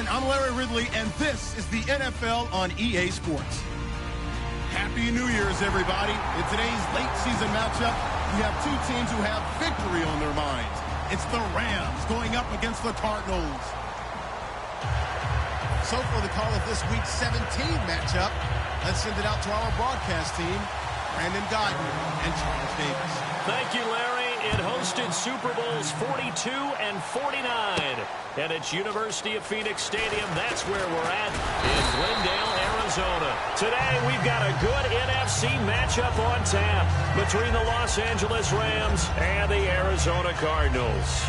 everyone. I'm Larry Ridley, and this is the NFL on EA Sports. Happy New Year's, everybody. In today's late season matchup, we have two teams who have victory on their minds. It's the Rams going up against the Cardinals. So for the call of this week's 17 matchup, let's send it out to our broadcast team, Brandon Godden and Charles Davis. Thank you, Larry. It hosted Super Bowls 42 and 49. And it's University of Phoenix Stadium. That's where we're at in Glendale, Arizona. Today, we've got a good NFC matchup on tap between the Los Angeles Rams and the Arizona Cardinals.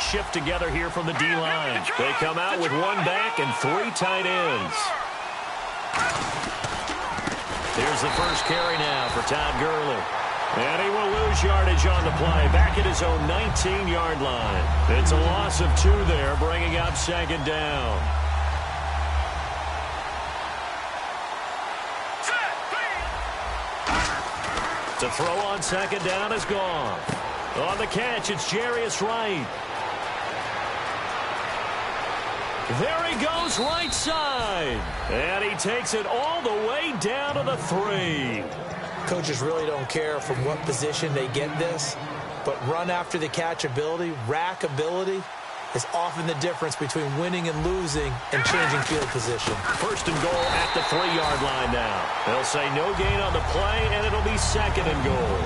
Shift together here from the D-line. They come out with one back and three tight ends. Here's the first carry now for Todd Gurley. And he will lose yardage on the play, back at his own 19-yard line. It's a loss of 2 there, bringing up second down. To throw on second down is gone. On the catch, it's Jarius Wright. There he goes, right side. And he takes it all the way down to the 3. Coaches really don't care from what position they get this, but run after the catch ability, rack ability, is often the difference between winning and losing and changing field position. First and goal at the 3-yard line now. They'll say no gain on the play, and it'll be second and goal.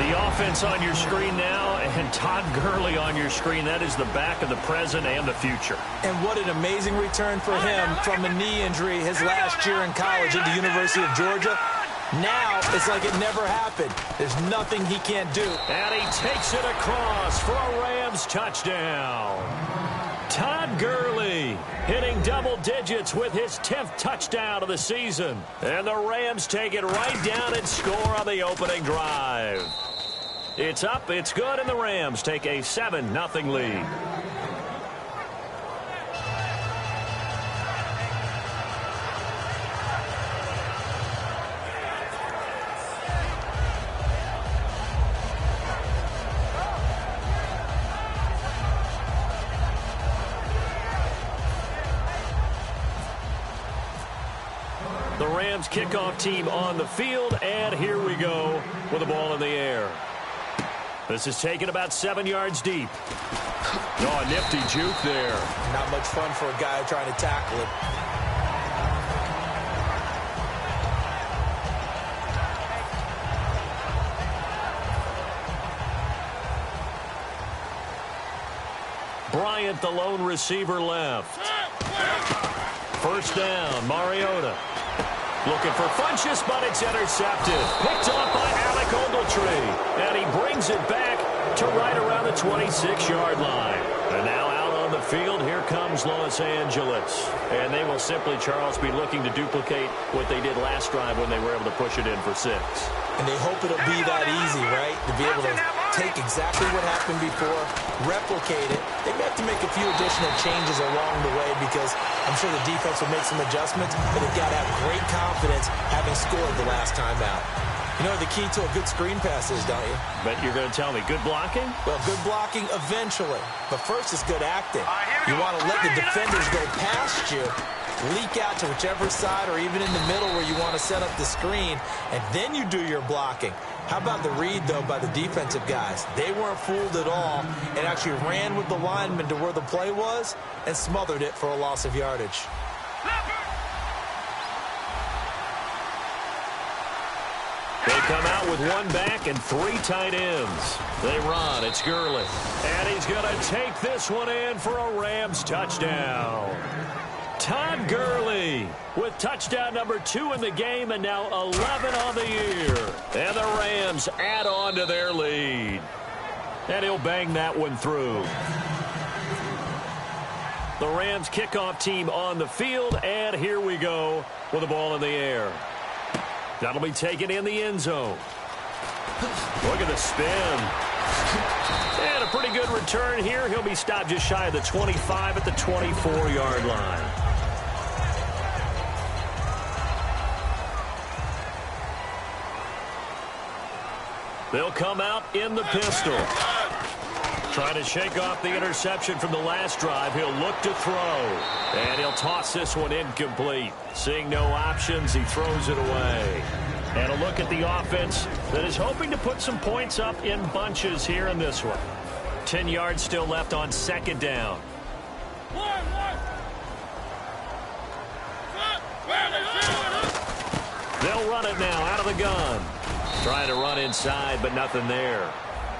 The offense on your screen now, and Todd Gurley on your screen. That is the back of the present and the future. And what an amazing return for him from a knee injury his last year in college at the University of Georgia. Now, it's like it never happened. There's nothing he can't do. And he takes it across for a Rams touchdown. Todd Gurley hitting double digits with his 10th touchdown of the season. And the Rams take it right down and score on the opening drive. It's up, it's good, and the Rams take a 7-0 lead. The Rams kickoff team on the field, and here we go with the ball in the air. This is taken about 7 yards deep. Oh, nifty juke there. Not much fun for a guy trying to tackle it. Bryant, the lone receiver, left. First down, Mariota. Looking for Funchess, but it's intercepted. Picked off by Alec Ogletree. And he brings it back to right around the 26-yard line. And now out on the field, here comes Los Angeles. And they will simply, Charles, be looking to duplicate what they did last drive when they were able to push it in for 6. And they hope it'll be that easy, right? To be able to take exactly what happened before, replicate it. They may have to make a few additional changes along the way because I'm sure the defense will make some adjustments, but they've got to have great confidence having scored the last time out. You know the key to a good screen pass is, don't you? But you're going to tell me good blocking? Well, good blocking eventually. But first is good acting. You want to let the defenders go past you, leak out to whichever side or even in the middle where you want to set up the screen, and then you do your blocking. How about the read, though, by the defensive guys? They weren't fooled at all and actually ran with the lineman to where the play was and smothered it for a loss of yardage. They come out with one back and 3 tight ends. They run. It's Gurley. And he's going to take this one in for a Rams touchdown. Todd Gurley with touchdown number 2 in the game and now 11 on the year. And the Rams add on to their lead. And he'll bang that one through. The Rams kickoff team on the field, and here we go with the ball in the air. That'll be taken in the end zone. Look at the spin. And a pretty good return here. He'll be stopped just shy of the 25 at the 24-yard line. They'll come out in the pistol. Trying to shake off the interception from the last drive. He'll look to throw. And he'll toss this one incomplete. Seeing no options, he throws it away. And a look at the offense that is hoping to put some points up in bunches here in this one. 10 yards still left on second down. They'll run it now out of the gun. Trying to run inside, but nothing there.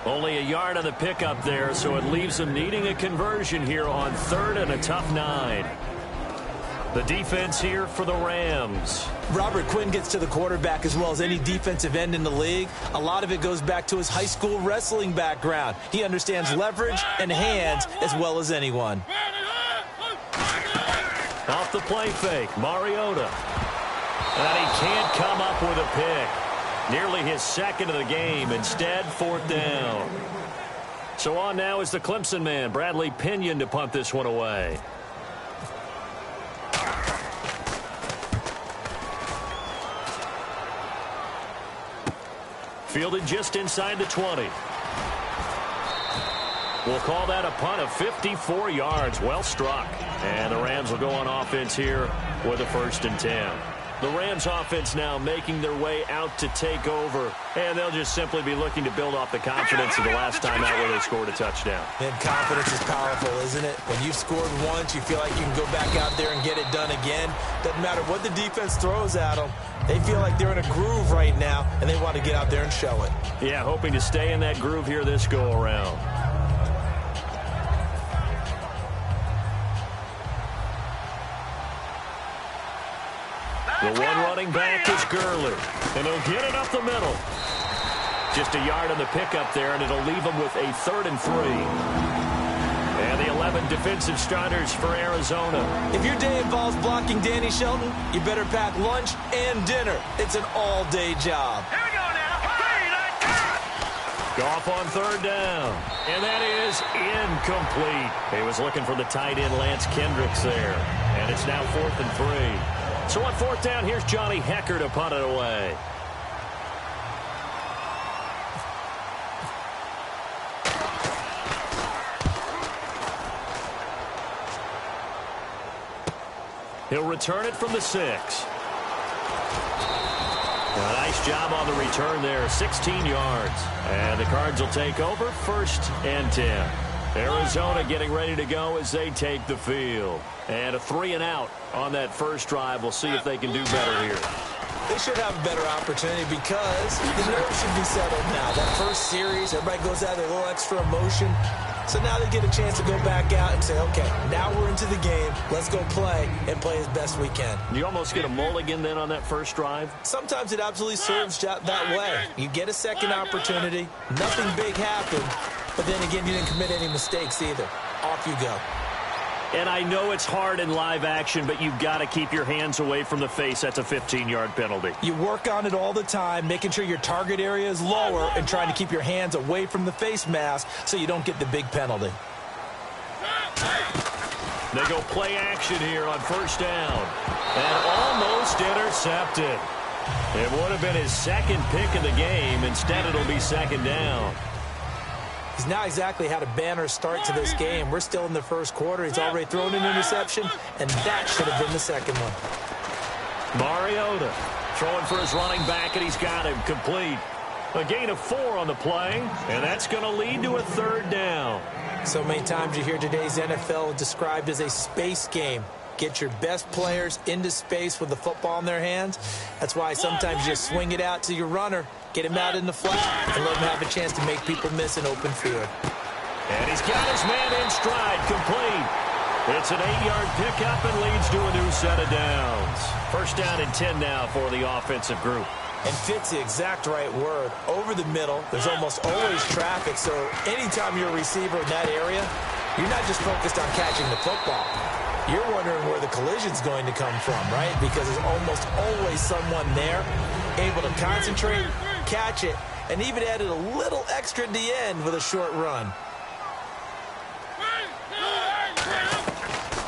Only a yard on the pickup there, so it leaves them needing a conversion here on 3rd and a tough 9. The defense here for the Rams. Robert Quinn gets to the quarterback as well as any defensive end in the league. A lot of it goes back to his high school wrestling background. He understands leverage and hands as well as anyone. Off the play fake, Mariota. And he can't come up with a pick. Nearly his second of the game. Instead, 4th down. So on now is the Clemson man, Bradley Pinion, to punt this one away. Fielded just inside the 20. We'll call that a punt of 54 yards. Well struck. And the Rams will go on offense here with a 1st and 10. The Rams offense now making their way out to take over, and they'll just simply be looking to build off the confidence of the last time out where they scored a touchdown. And confidence is powerful, isn't it? When you've scored once, you feel like you can go back out there and get it done again. Doesn't matter what the defense throws at them. They feel like they're in a groove right now, and they want to get out there and show it. Yeah, hoping to stay in that groove here this go-around. The one running back is Gurley, and he'll get it up the middle. Just a yard on the pickup there, and it'll leave him with a 3rd and 3. And the 11 defensive starters for Arizona. If your day involves blocking Danny Shelton, you better pack lunch and dinner. It's an all-day job. Here we go now. Goff on 3rd down, and that is incomplete. He was looking for the tight end Lance Kendricks there, and it's now 4th and 3. So on 4th down, here's Johnny Hecker to punt it away. He'll return it from the 6. A nice job on the return there, 16 yards. And the Cards will take over, 1st and 10. Arizona getting ready to go as they take the field. And a 3-and-out on that first drive. We'll see if they can do better here. They should have a better opportunity because the nerves should be settled now. That first series, everybody goes out there, a little extra emotion. So now they get a chance to go back out and say, okay, now we're into the game. Let's go play and play as best we can. You almost get a mulligan then on that first drive? Sometimes it absolutely serves that way. You get a second opportunity. Nothing big happened. But then again, you didn't commit any mistakes either. Off you go. And I know it's hard in live action, but you've got to keep your hands away from the face. That's a 15-yard penalty. You work on it all the time, making sure your target area is lower and trying to keep your hands away from the face mask so you don't get the big penalty. They go play action here on 1st down. And almost intercepted. It would have been his second pick of the game. Instead, it'll be 2nd down. He's not exactly had a banner start to this game. We're still in the first quarter. He's already thrown an interception, and that should have been the second one. Mariota throwing for his running back, and he's got him complete. A gain of 4 on the play, and that's going to lead to a 3rd down. So many times you hear today's NFL described as a space game. Get your best players into space with the football in their hands. That's why sometimes you just swing it out to your runner, get him out in the flat, and let him have a chance to make people miss an open field. And he's got his man in stride, complete. It's an 8-yard pickup and leads to a new set of downs. 1st down and 10 now for the offensive group. And fit's the exact right word. Over the middle, there's almost always traffic, so anytime you're a receiver in that area, you're not just focused on catching the football. You're wondering where the collision's going to come from, right? Because there's almost always someone there able to concentrate, catch it, and even added a little extra at the end with a short run.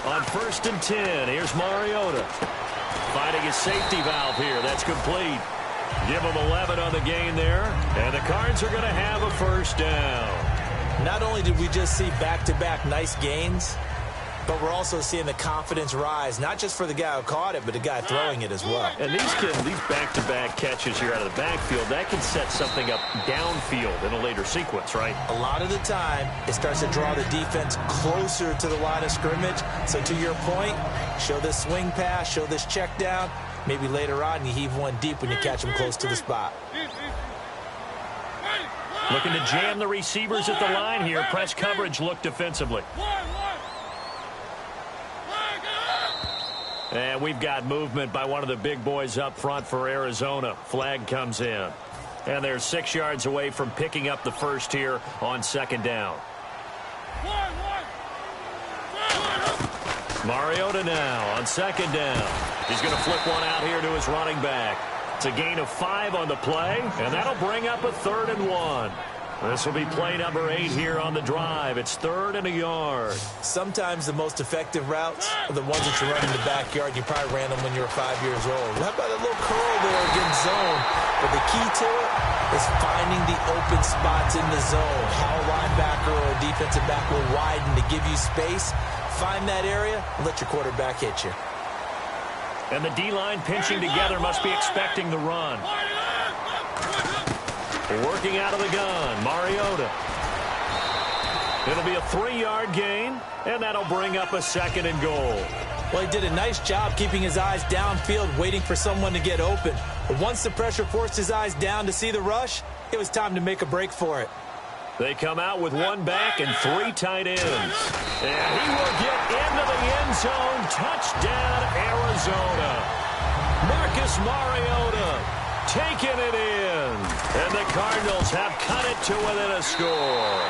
On 1st and 10, here's Mariota. Finding his safety valve here. That's complete. Give him 11 on the gain there. And the Cards are going to have a 1st down. Not only did we just see back-to-back nice gains, but we're also seeing the confidence rise, not just for the guy who caught it, but the guy throwing it as well. And these back-to-back catches here out of the backfield, that can set something up downfield in a later sequence, right? A lot of the time, it starts to draw the defense closer to the line of scrimmage. So to your point, show this swing pass, show this check down. Maybe later on you heave one deep when you catch them close to the spot. Looking to jam the receivers at the line here. Press coverage look defensively. And we've got movement by one of the big boys up front for Arizona. Flag comes in. And they're 6 yards away from picking up the first here on second down. Mariota now on second down. He's going to flip one out here to his running back. It's a gain of 5 on the play, and that'll bring up a 3rd and 1. This will be play number 8 here on the drive. It's 3rd and a yard. Sometimes the most effective routes are the ones that you run in the backyard. You probably ran them when you were 5 years old. How about a little curl there against zone? But the key to it is finding the open spots in the zone. How a linebacker or a defensive back will widen to give you space. Find that area and let your quarterback hit you. And the D-line pinching together must be expecting the run. Working out of the gun, Mariota. It'll be a 3-yard gain, and that'll bring up a 2nd and goal. Well, he did a nice job keeping his eyes downfield, waiting for someone to get open. But once the pressure forced his eyes down to see the rush, it was time to make a break for it. They come out with 1 back and 3 tight ends. And he will get into the end zone. Touchdown, Arizona. Marcus Mariota taking it in. And the Cardinals have cut it to within a score.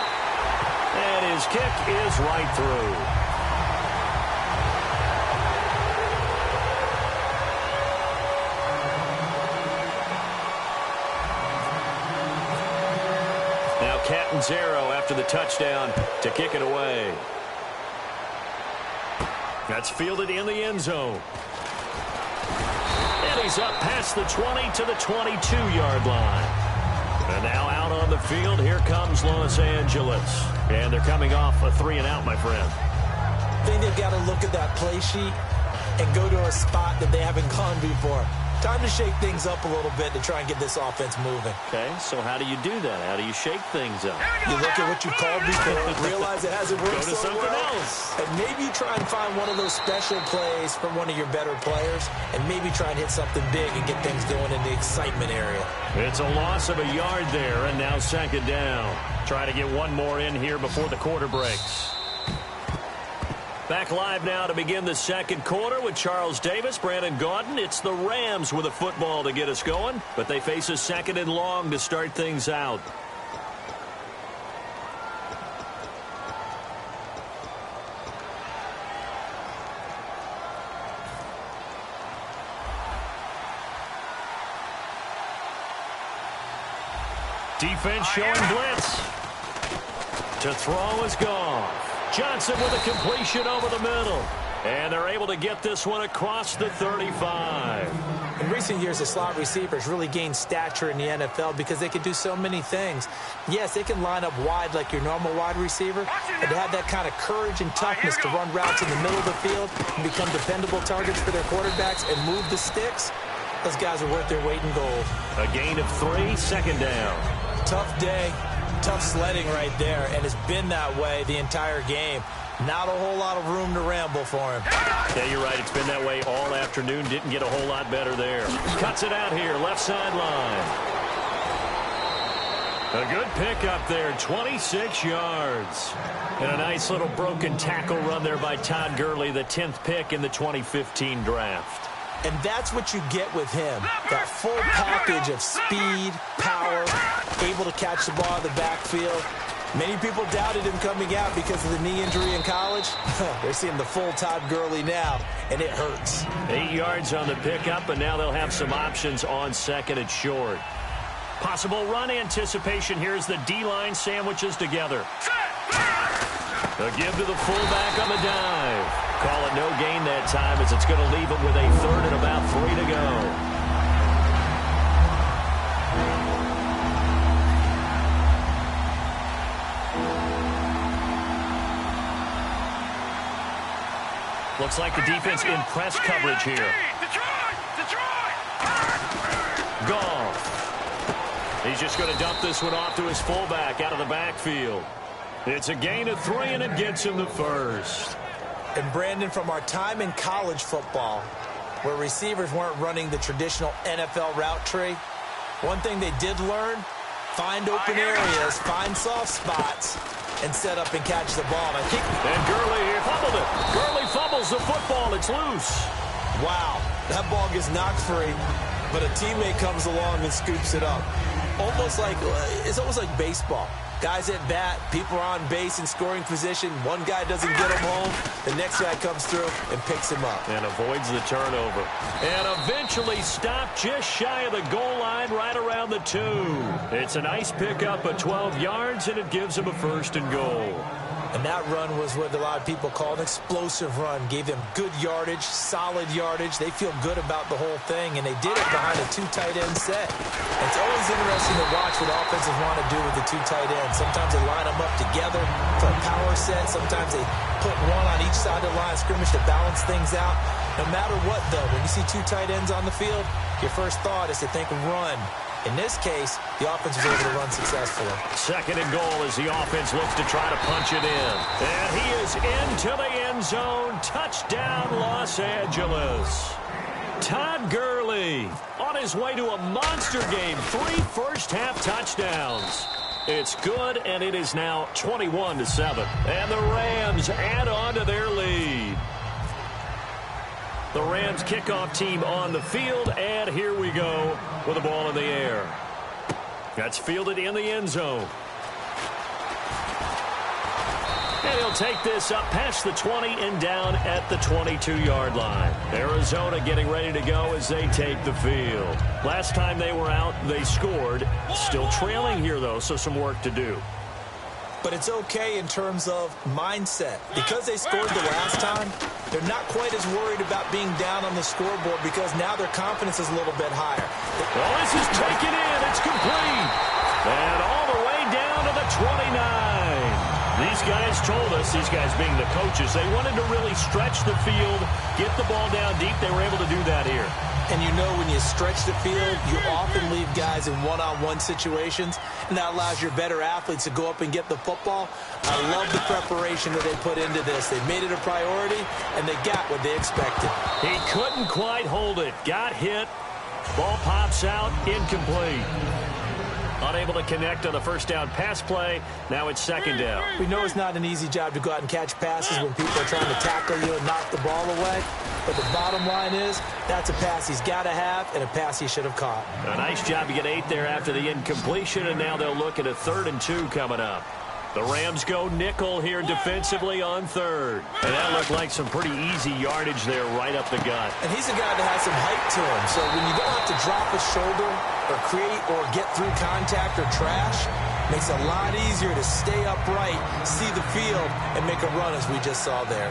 And his kick is right through. Catanzaro after the touchdown to kick it away. That's fielded in the end zone. And he's up past the 20 to the 22-yard line. And now out on the field, here comes Los Angeles. And they're coming off a 3-and-out, my friend. I think they've got to look at that play sheet and go to a spot that they haven't gone before. Time to shake things up a little bit to try and get this offense moving. Okay, so how do you do that? How do you shake things up? You look at what you called before, realize it hasn't worked so so something well, else. and maybe try and find one of those special plays from one of your better players, and maybe try and hit something big and get things going in the excitement area. It's a loss of a yard there, and now 2nd down. Try to get one more in here before the quarter breaks. Back live now to begin the 2nd quarter with Charles Davis, Brandon Gaudin. It's the Rams with a football to get us going, but they face a 2nd and long to start things out. Defense showing blitz. To throw is gone. Johnson with a completion over the middle. And they're able to get this one across the 35. In recent years, the slot receivers really gained stature in the NFL because they can do so many things. Yes, they can line up wide like your normal wide receiver, but to have that kind of courage and toughness to run routes in the middle of the field and become dependable targets for their quarterbacks and move the sticks, those guys are worth their weight in gold. A gain of 3, 2nd down. Tough day. Tough sledding right there, and it's been that way the entire game. Not a whole lot of room to ramble for him. Yeah, you're right. It's been that way all afternoon. Didn't get a whole lot better there. Cuts it out here, left sideline. A good pickup there, 26 yards. And a nice little broken tackle run there by Todd Gurley, the 10th pick in the 2015 draft. And that's what you get with him, that full package of speed, power, able to catch the ball in the backfield. Many people doubted him coming out because of the knee injury in college. They're seeing the full Todd Gurley now, and it hurts. 8 yards on the pickup, and now they'll have some options on 2nd and short. Possible run anticipation. Here's the D-line sandwiches together. A give to the fullback on the dive. Call it no gain that time as it's going to leave him with a 3rd and about 3 to go. Looks like the defense in press coverage here. Goff. He's just going to dump this one off to his fullback out of the backfield. It's a gain of 3, and it gets him the first. And, Brandon, from our time in college football, where receivers weren't running the traditional NFL route tree, one thing they did learn, find open areas, find soft spots, and set up and catch the ball. And Gurley fumbled it. Gurley fumbles the football. It's loose. Wow, that ball gets knocked free, but a teammate comes along and scoops it up. It's almost like baseball. Guys at bat, people are on base in scoring position. One guy doesn't get him home. The next guy comes through and picks him up. And avoids the turnover. And eventually stopped just shy of the goal line right around the 2. It's a nice pickup of 12 yards, and it gives him a 1st and goal. And that run was what a lot of people call an explosive run. Gave them good yardage, solid yardage. They feel good about the whole thing, and they did it behind a 2 tight end set. And it's always interesting to watch what offenses want to do with the 2 tight ends. Sometimes they line them up together for a power set. Sometimes they put one on each side of the line of scrimmage to balance things out. No matter what, though, when you see 2 tight ends on the field, your first thought is to think run. In this case, the offense was able to run successfully. 2nd and goal as the offense looks to try to punch it in. And he is into the end zone. Touchdown, Los Angeles. Todd Gurley on his way to a monster game. 3 first-half touchdowns. It's good, and it is now 21-7. And the Rams add on to their lead. The Rams kickoff team on the field, and here we go with the ball in the air. That's fielded in the end zone. And he'll take this up past the 20 and down at the 22-yard line. Arizona getting ready to go as they take the field. Last time they were out, they scored. Still trailing here, though, so some work to do. But it's okay in terms of mindset. Because they scored the last time, they're not quite as worried about being down on the scoreboard because now their confidence is a little bit higher. Well, this is taken in. It's complete. And all the way down to the 29. These guys told us, these guys being the coaches, they wanted to really stretch the field, get the ball down deep. They were able to do that here. And you know when you stretch the field, you often leave guys in one-on-one situations, and that allows your better athletes to go up and get the football. I love the preparation that they put into this. They made it a priority, and they got what they expected. He couldn't quite hold it. Got hit. Ball pops out. Incomplete. Unable to connect on the first down pass play. Now it's 2nd down. We know it's not an easy job to go out and catch passes when people are trying to tackle you and knock the ball away. But the bottom line is, that's a pass he's got to have and a pass he should have caught. A nice job to get 8 there after the incompletion, and now they'll look at a 3rd and 2 coming up. The Rams go nickel here defensively on 3rd. And that looked like some pretty easy yardage there right up the gut. And he's a guy that has some height to him. So when you don't have to drop a shoulder or create or get through contact or trash, makes it a lot easier to stay upright, see the field, and make a run as we just saw there.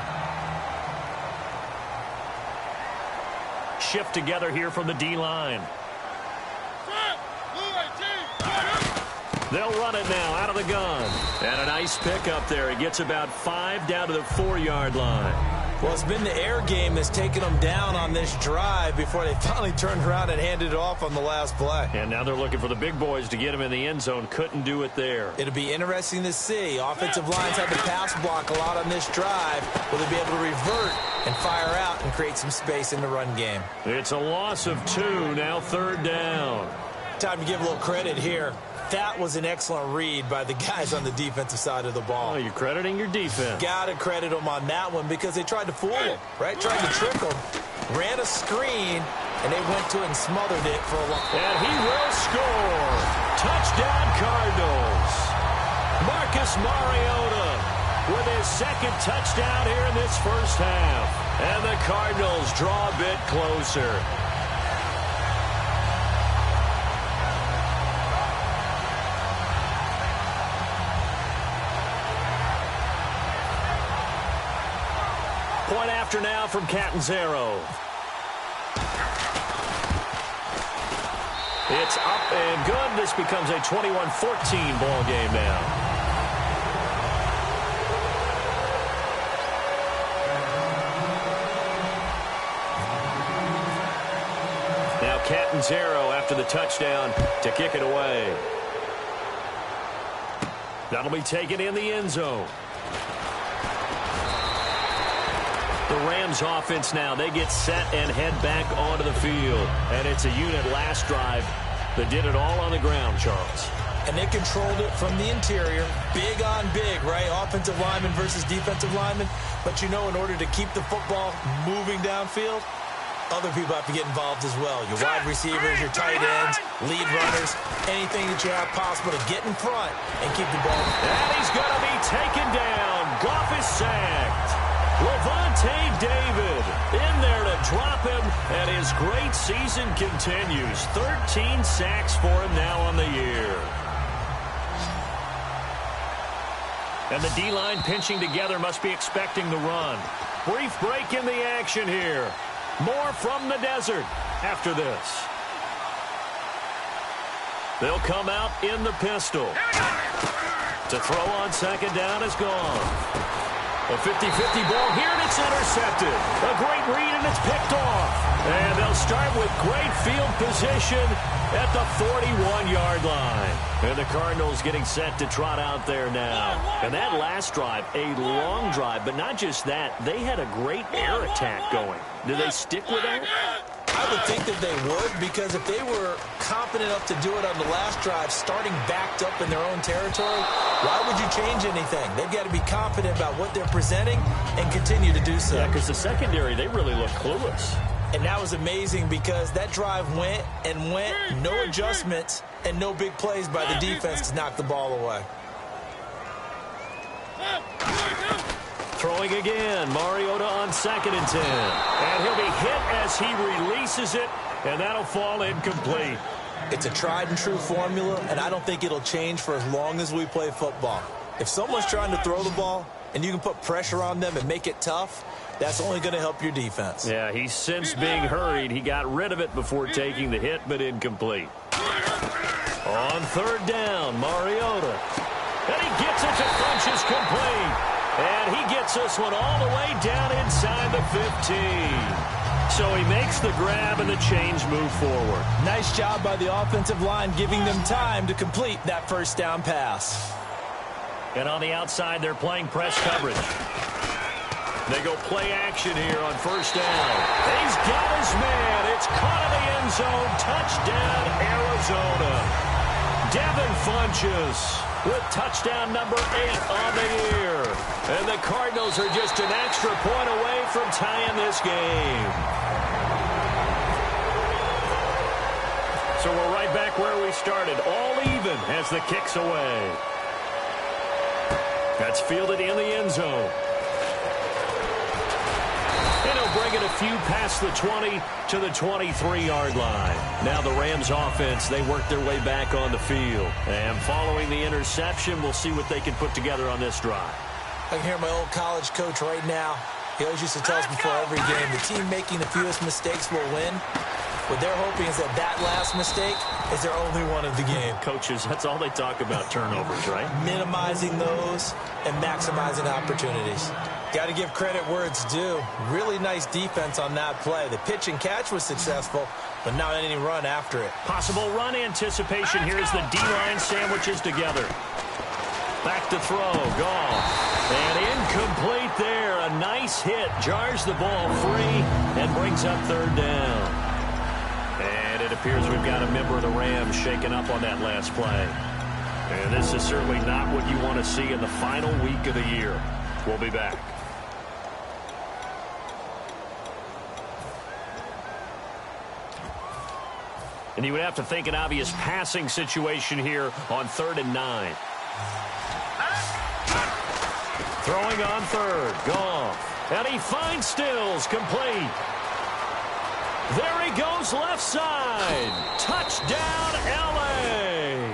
Shift together here from the D-line. They'll run it now out of the gun. And a nice pickup there. He gets about 5 down to the 4-yard line. Well, it's been the air game that's taken them down on this drive before they finally turned around and handed it off on the last play. And now they're looking for the big boys to get him in the end zone. Couldn't do it there. It'll be interesting to see. Offensive lines had to pass block a lot on this drive. Will they be able to revert and fire out and create some space in the run game? It's a loss of 2. Now 3rd down. Time to give a little credit here. That was an excellent read by the guys on the defensive side of the ball. Oh, you're crediting your defense. Got to credit them on that one because they tried to fool him, right? Tried to trick him, ran a screen, and they went to it and smothered it for a long time. And he will score. Touchdown, Cardinals. Marcus Mariota with his 2nd touchdown here in this first half. And the Cardinals draw a bit closer. Point after now from Catanzaro. It's up and good. This becomes a 21-14 ball game now. Now Catanzaro after the touchdown to kick it away. That'll be taken in the end zone. The Rams offense now, they get set and head back onto the field. And it's a unit last drive that did it all on the ground, Charles. And they controlled it from the interior. Big on big, right? Offensive lineman versus defensive lineman. But you know, in order to keep the football moving downfield, other people have to get involved as well. Your wide receivers, your tight ends, lead runners, anything that you have possible to get in front and keep the ball. And he's going to be taken down. Goff is sacked. Levante David in there to drop him, and his great season continues. 13 sacks for him now on the year. And the D-line pinching together must be expecting the run. Brief break in the action here. More from the desert after this. They'll come out in the pistol. To throw on second down is gone. A 50-50 ball here, and it's intercepted. A great read, and it's picked off. And they'll start with great field position at the 41-yard line. And the Cardinals getting set to trot out there now. And that last drive, a long drive, but not just that. They had a great air attack going. Do they stick with that? I would think that they would, because if they were confident enough to do it on the last drive, starting backed up in their own territory, why would you change anything? They've got to be confident about what they're presenting and continue to do so. Yeah, because the secondary, they really look clueless. And that was amazing because that drive went and went, no adjustments and no big plays by the defense to knock the ball away. Throwing again, Mariota on 2nd and 10. And he'll be hit as he releases it, and that'll fall incomplete. It's a tried-and-true formula, and I don't think it'll change for as long as we play football. If someone's trying to throw the ball and you can put pressure on them and make it tough, that's only going to help your defense. Yeah, he's since being hurried. He got rid of it before taking the hit, but incomplete. On 3rd down, Mariota. And he gets it to Funchess complete. And he gets this one all the way down inside the 15. So he makes the grab and the chains move forward. Nice job by the offensive line giving them time to complete that first down pass. And on the outside, they're playing press coverage. They go play action here on 1st down. He's got his man. It's caught in the end zone. Touchdown, Arizona. Devin Funchess with touchdown number 8 on the year. And the Cardinals are just an extra point away from tying this game. So we're right back where we started, all even as the kick's away. That's fielded in the end zone. And he'll bring it a few past the 20 to the 23-yard line. Now the Rams offense, they work their way back on the field. And following the interception, we'll see what they can put together on this drive. I can hear my old college coach right now. He always used to tell us before every game, the team making the fewest mistakes will win. What they're hoping is that that last mistake is their only one of the game. Coaches, that's all they talk about, turnovers, right? Minimizing those and maximizing opportunities. Got to give credit where it's due. Really nice defense on that play. The pitch and catch was successful, but not any run after it. Possible run anticipation. Here's the D-line sandwiches together. Back to throw. Goff. And incomplete there. A nice hit. Jars the ball free and brings up 3rd down. And it appears we've got a member of the Rams shaken up on that last play. And this is certainly not what you want to see in the final week of the year. We'll be back. And you would have to think an obvious passing situation here on 3rd and 9. Throwing on 3rd. Goff. And he finds Stills. Complete. There he goes left side. Touchdown, L.A.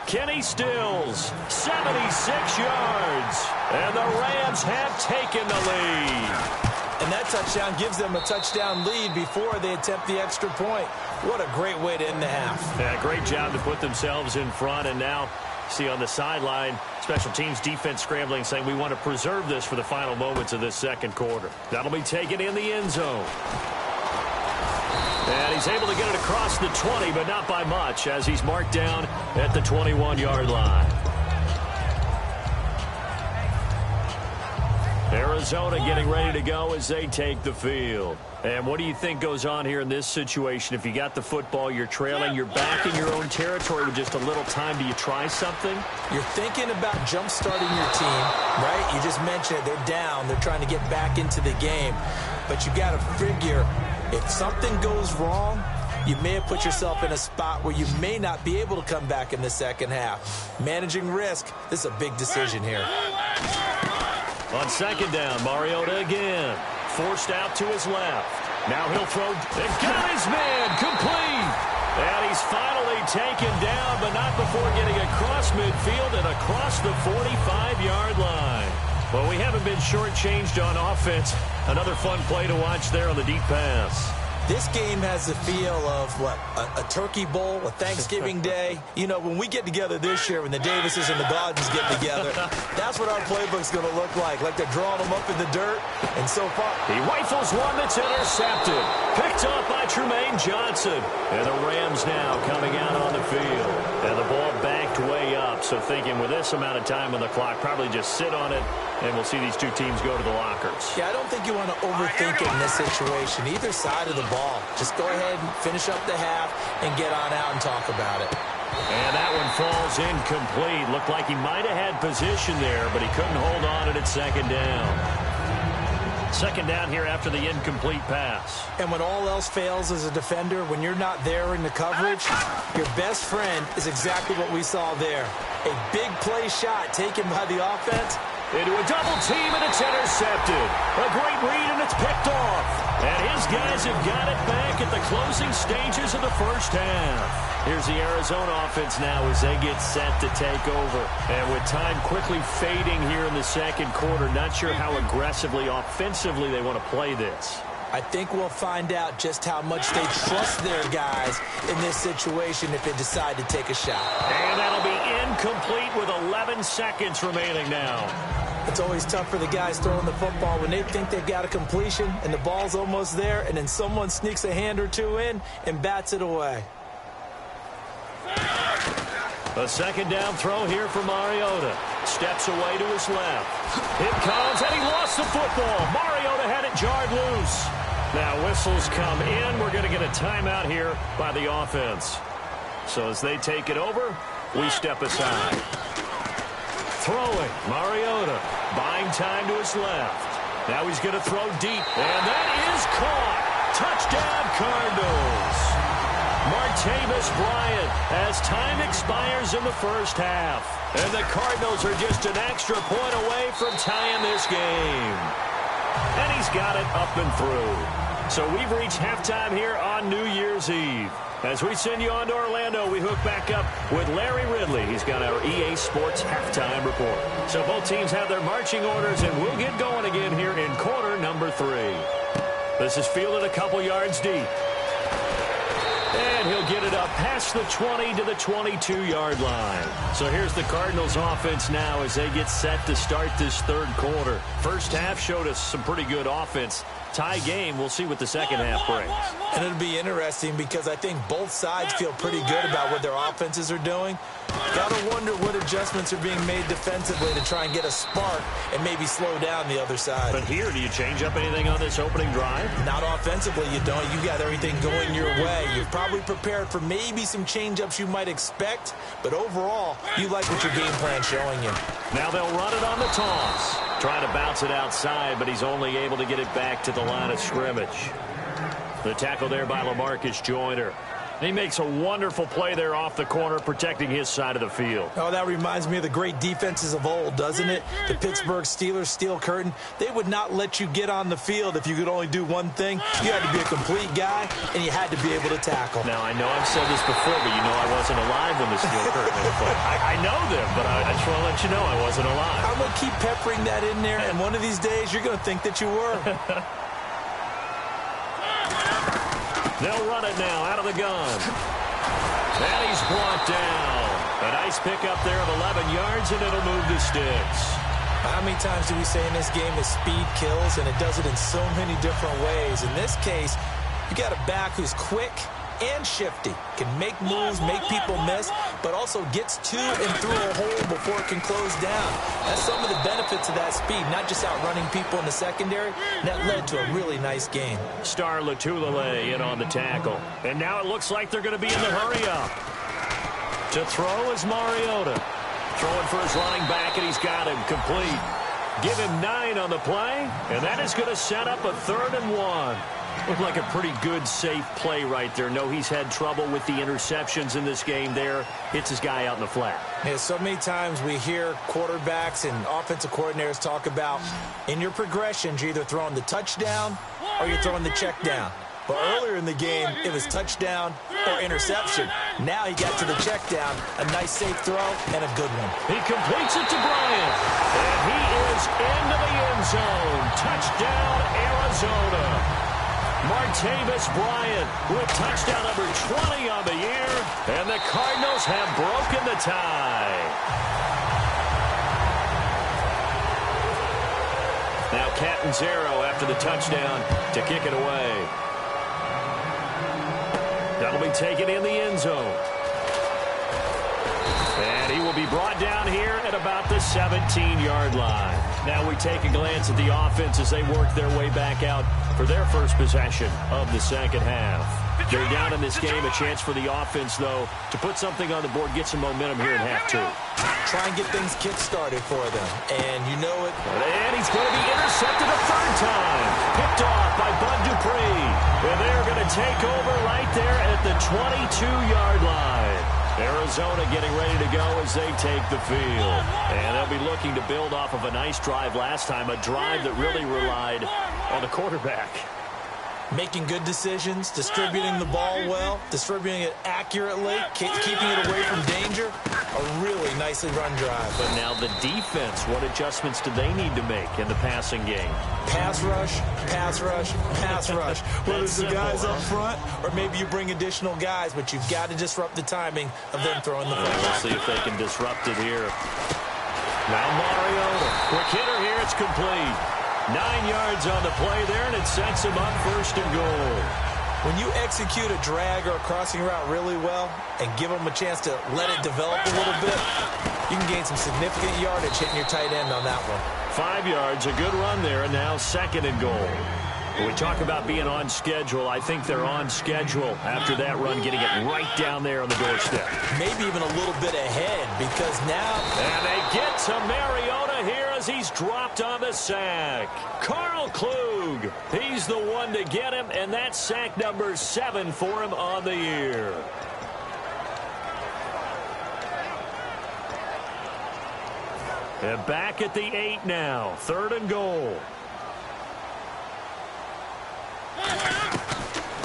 Kenny Stills, 76 yards. And the Rams have taken the lead. And that touchdown gives them a touchdown lead before they attempt the extra point. What a great way to end the half. Yeah, great job to put themselves in front. And now, see on the sideline, special teams defense scrambling, saying we want to preserve this for the final moments of this 2nd quarter. That'll be taken in the end zone. And he's able to get it across the 20, but not by much, as he's marked down at the 21-yard line. Arizona getting ready to go as they take the field. And what do you think goes on here in this situation? If you got the football, you're trailing, you're back in your own territory with just a little time. Do you try something? You're thinking about jump-starting your team, right? You just mentioned it. They're down. They're trying to get back into the game. But you got to figure, if something goes wrong, you may have put yourself in a spot where you may not be able to come back in the second half. Managing risk, this is a big decision here. On second down, Mariota again. Forced out to his left. Now he'll throw. They got his man complete. And he's finally taken down, but not before getting across midfield and across the 45-yard line. Well, we haven't been shortchanged on offense. Another fun play to watch there on the deep pass. This game has the feel of, what, a turkey bowl, a Thanksgiving day. You know, when we get together this year, when the Davises and the Gardens get together, that's what our playbook's going to look like they're drawing them up in the dirt. And so far, he rifles one that's intercepted. Picked up by Trumaine Johnson. And the Rams now coming out on the field. And the ball backed way up. So thinking with this amount of time on the clock, probably just sit on it, and we'll see these two teams go to the lockers. Yeah, I don't think you want to overthink it in this situation. Either side of the ball. Just go ahead and finish up the half and get on out and talk about it. And that one falls incomplete. Looked like he might have had position there, but he couldn't hold on it at second down. Second down here after the incomplete pass. And when all else fails as a defender, when you're not there in the coverage, your best friend is exactly what we saw there. A big play shot taken by the offense. Into a double team, and it's intercepted. A great read, and it's picked off. And his guys have got it back at the closing stages of the first half. Here's the Arizona offense now as they get set to take over. And with time quickly fading here in the second quarter, not sure how aggressively, offensively they want to play this. I think we'll find out just how much they trust their guys in this situation if they decide to take a shot. And that'll be incomplete with 11 seconds remaining now. It's always tough for the guys throwing the football when they think they've got a completion and the ball's almost there, and then someone sneaks a hand or two in and bats it away. A second down throw here for Mariota. Steps away to his left. It comes, and he lost the football. Mariota had it jarred loose. Now whistles come in. We're going to get a timeout here by the offense. So as they take it over, we step aside. Throwing, Mariota, buying time to his left. Now he's going to throw deep, and that is caught. Touchdown, Cardinals. Martavis Bryant as time expires in the first half. And the Cardinals are just an extra point away from tying this game. And he's got it up and through. So we've reached halftime here on New Year's Eve. As we send you on to Orlando, we hook back up with Larry Ridley. He's got our EA Sports halftime report. So both teams have their marching orders, and we'll get going again here in quarter number 3. This is fielded a couple yards deep. And he'll get it up past the 20 to the 22-yard line. So here's the Cardinals offense now as they get set to start this third quarter. First half showed us some pretty good offense. Tie game, we'll see what the second half brings. And it'll be interesting because I think both sides feel pretty good about what their offenses are doing. Got to wonder what adjustments are being made defensively to try and get a spark and maybe slow down the other side. But here, do you change up anything on this opening drive? Not offensively, you don't. You got everything going your way. You're probably prepared for maybe some change-ups you might expect, but overall, you like what your game plan's showing you. Now they'll run it on the toss. Trying to bounce it outside, but he's only able to get it back to the line of scrimmage. The tackle there by LaMarcus Joyner. He makes a wonderful play there off the corner, protecting his side of the field. Oh, that reminds me of the great defenses of old, doesn't it? The Pittsburgh Steelers, steel curtain. They would not let you get on the field if you could only do one thing. You had to be a complete guy, and you had to be able to tackle. Now, I know I've said this before, but you know I wasn't alive when the steel curtain was played. I know them, but I just want to let you know I wasn't alive. I'm going to keep peppering that in there, and one of these days you're going to think that you were. They'll run it now out of the gun. And he's brought down. A nice pickup there of 11 yards, and it'll move the sticks. How many times do we say in this game that speed kills, and it does it in so many different ways? In this case, You got a back who's quick and shifty, can make moves, make people miss, but also gets to and through a hole before it can close down. That's some of the benefits of that speed, not just outrunning people in the secondary. That led to a really nice game. Star Latulele in on the tackle. And now it looks like they're going to be in the hurry-up. To throw is Mariota. Throwing for his running back, and he's got him complete. Give him 9 on the play, and that is going to set up a 3rd and 1. Looked like a pretty good, safe play right there. No, he's had trouble with the interceptions in this game there. Hits his guy out in the flat. Yeah, so many times we hear quarterbacks and offensive coordinators talk about in your progressions, you're either throwing the touchdown or you're throwing the check down. But earlier in the game, it was touchdown or interception. Now he got to the check down, a nice safe throw, and a good one. He completes it to Bryant, and he is into the end zone. Touchdown, Arizona. Martavis Bryant with touchdown number 20 on the year, and the Cardinals have broken the tie. Now Catanzaro after the touchdown to kick it away. That'll be taken in the end zone. And he will be brought down here at about the 17-yard line. Now we take a glance at the offense as they work their way back out for their first possession of the second half. They're down in this game. A chance for the offense, though, to put something on the board, get some momentum here in half 2. Try and get things kick-started for them. And you know it. And he's going to be intercepted a 3rd time. Picked off by Bud Dupree. And they're going to take over right there at the 22-yard line. Arizona getting ready to go as they take the field. And they'll be looking to build off of a nice drive last time, a drive that really relied on the quarterback. Making good decisions, distributing the ball well, distributing it accurately, keeping it away from danger. A really nicely run drive. But now the defense, what adjustments do they need to make in the passing game? Pass rush, pass rush, pass rush. Whether it's the guys up front or maybe you bring additional guys, but you've got to disrupt the timing of them throwing the football. We'll see if they can disrupt it here. Now Mariota. Quick hitter here. It's complete. 9 yards on the play there, and it sets him up 1st and goal. When you execute a drag or a crossing route really well and give them a chance to let it develop a little bit, you can gain some significant yardage hitting your tight end on that one. 5 yards, a good run there, and now 2nd and goal. When we talk about being on schedule, I think they're on schedule after that run, getting it right down there on the doorstep. Maybe even a little bit ahead, because now... And they get to Mariota here as he's dropped on the sack. Carl Klug, he's the one to get him, and that's sack number 7 for him on the year. And back at the 8 now, 3rd and goal.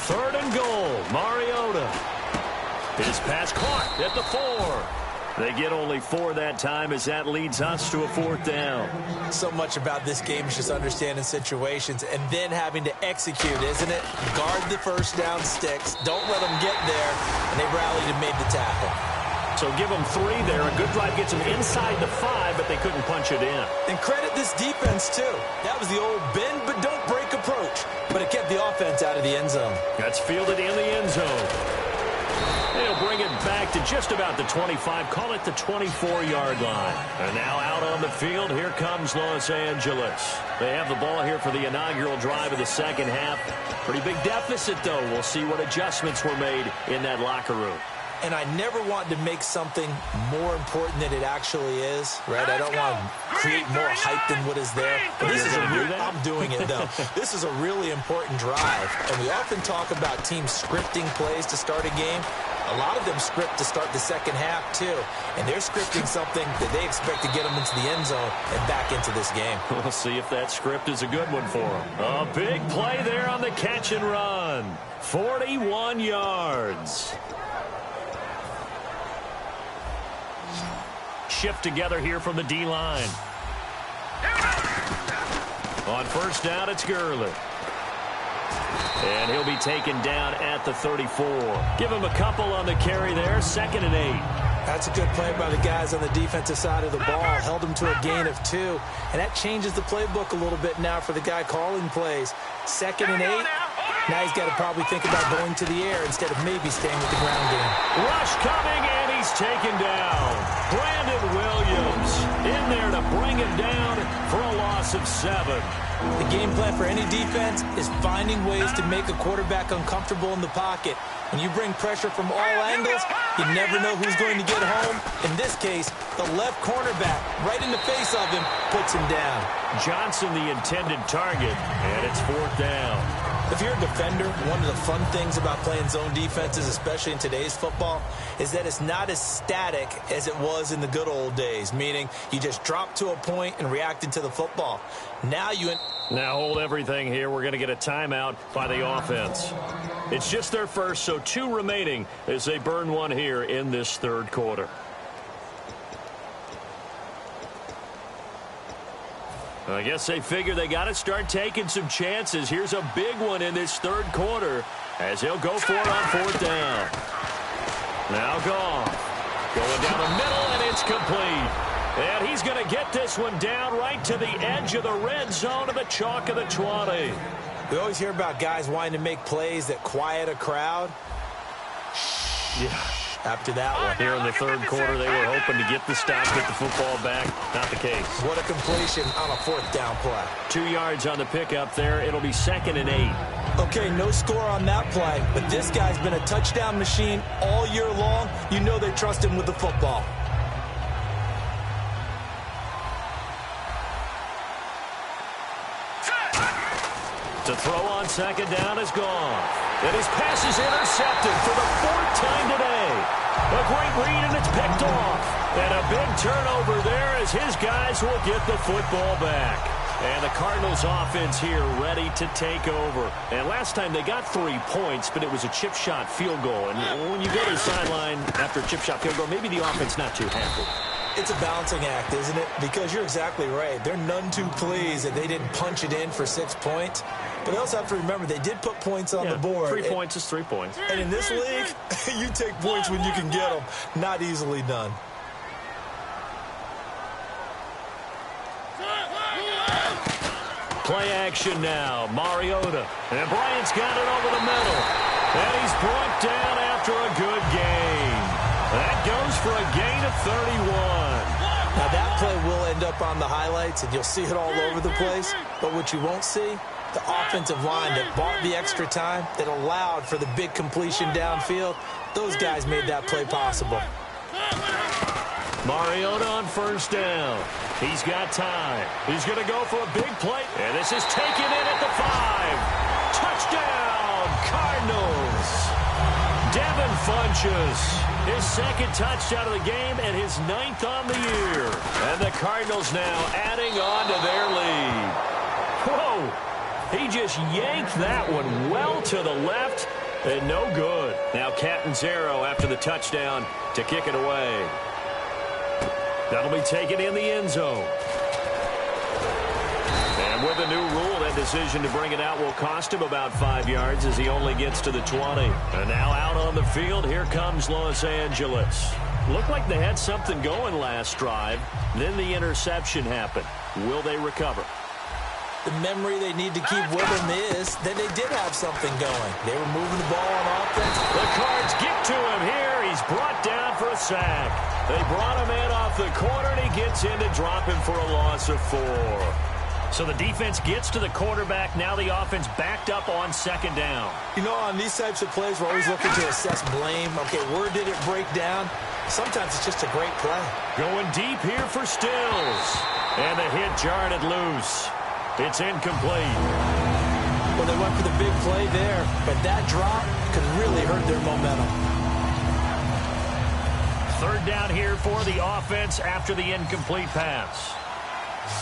3rd and goal, Mariota. His pass caught at the 4. They get only 4 that time as that leads us to a 4th down. So much about this game is just understanding situations and then having to execute, isn't it? Guard the 1st down sticks. Don't let them get there. And they rallied and made the tackle. So give them 3 there. A good drive gets them inside the 5, but they couldn't punch it in. And credit this defense, too. That was the old bend but don't break approach. But it kept the offense out of the end zone. That's fielded in the end zone. They'll bring it back to just about the 25. Call it the 24-yard line. And now out on the field, here comes Los Angeles. They have the ball here for the inaugural drive of the second half. Pretty big deficit, though. We'll see what adjustments were made in that locker room. And I never want to make something more important than it actually is, right? I don't want to create more hype than what is there. But this is I'm doing it, though. This is a really important drive. And we often talk about teams scripting plays to start a game. A lot of them script to start the second half, too. And they're scripting something that they expect to get them into the end zone and back into this game. We'll see if that script is a good one for them. A big play there on the catch and run. 41 yards. Shift together here from the D-line. On 1st down, it's Gurley. And he'll be taken down at the 34. Give him a couple on the carry there. 2nd and 8. That's a good play by the guys on the defensive side of the ball. Held him to a gain of 2. And that changes the playbook a little bit now for the guy calling plays. 2nd and 8. Now he's got to probably think about going to the air instead of maybe staying with the ground game. Rush coming, and he's taken down. Brandon Williams in there to bring him down for a loss of 7. The game plan for any defense is finding ways to make a quarterback uncomfortable in the pocket. When you bring pressure from all angles, you never know who's going to get home. In this case, the left cornerback, right in the face of him, puts him down. Johnson the intended target, and it's 4th down. If you're a defender, one of the fun things about playing zone defenses, especially in today's football, is that it's not as static as it was in the good old days, meaning you just dropped to a point and reacted to the football. Now hold everything here. We're going to get a timeout by the offense. It's just their first, so 2 remaining as they burn one here in this 3rd quarter. I guess they figure they got to start taking some chances. Here's a big one in this 3rd quarter as they'll go for it on 4th down. Now Goff going down the middle, and it's complete. And he's going to get this one down right to the edge of the red zone of the chalk of the 20. We always hear about guys wanting to make plays that quiet a crowd. Yeah. After that one. Here in the 3rd quarter, they were hoping to get the stop, get the football back. Not the case. What a completion on a 4th down play. 2 yards on the pickup there. It'll be 2nd and 8. Okay, no score on that play, but this guy's been a touchdown machine all year long. You know they trust him with the football. To throw on 2nd down is gone. And his pass is intercepted for the 4th time today. A great read, and it's picked off. And a big turnover there as his guys will get the football back. And the Cardinals offense here ready to take over. And last time they got 3 points, but it was a chip shot field goal. And when you go to the sideline after a chip shot field goal, maybe the offense not too happy. It's a balancing act, isn't it? Because you're exactly right. They're none too pleased that they didn't punch it in for 6 points. But they also have to remember they did put points on the board. 3 points is 3 points. And in this league, you take points when you can get them. Not easily done. Play action now. Mariota. And Bryant's got it over the middle. And he's brought down after a good game. That goes for a gain of 31. Now that play will end up on the highlights, and you'll see it all over the place. But what you won't see, the offensive line that bought the extra time, that allowed for the big completion downfield, those guys made that play possible. Mariota on 1st down. He's got time. He's going to go for a big play. And this is taken in at the 5. Touchdown, Cardinals. Devin Funchess, his 2nd touchdown of the game and his 9th on the year. And the Cardinals now adding on to their lead. Whoa, he just yanked that one well to the left and no good. Now Catanzaro after the touchdown to kick it away. That'll be taken in the end zone. And with a new rule, that decision to bring it out will cost him about 5 yards as he only gets to the 20. And now out on the field, here comes Los Angeles. Looked like they had something going last drive. Then the interception happened. Will they recover? The memory they need to keep with them is that they did have something going. They were moving the ball on offense. The Cards get to him here. He's brought down for a sack. They brought him in off the corner, and he gets in to drop him for a loss of 4. So the defense gets to the quarterback. Now the offense backed up on 2nd down. You know, on these types of plays, we're always looking to assess blame. Okay, where did it break down? Sometimes it's just a great play. Going deep here for Stills. And the hit jarred it loose. It's incomplete. Well, they went for the big play there, but that drop could really hurt their momentum. 3rd down here for the offense after the incomplete pass.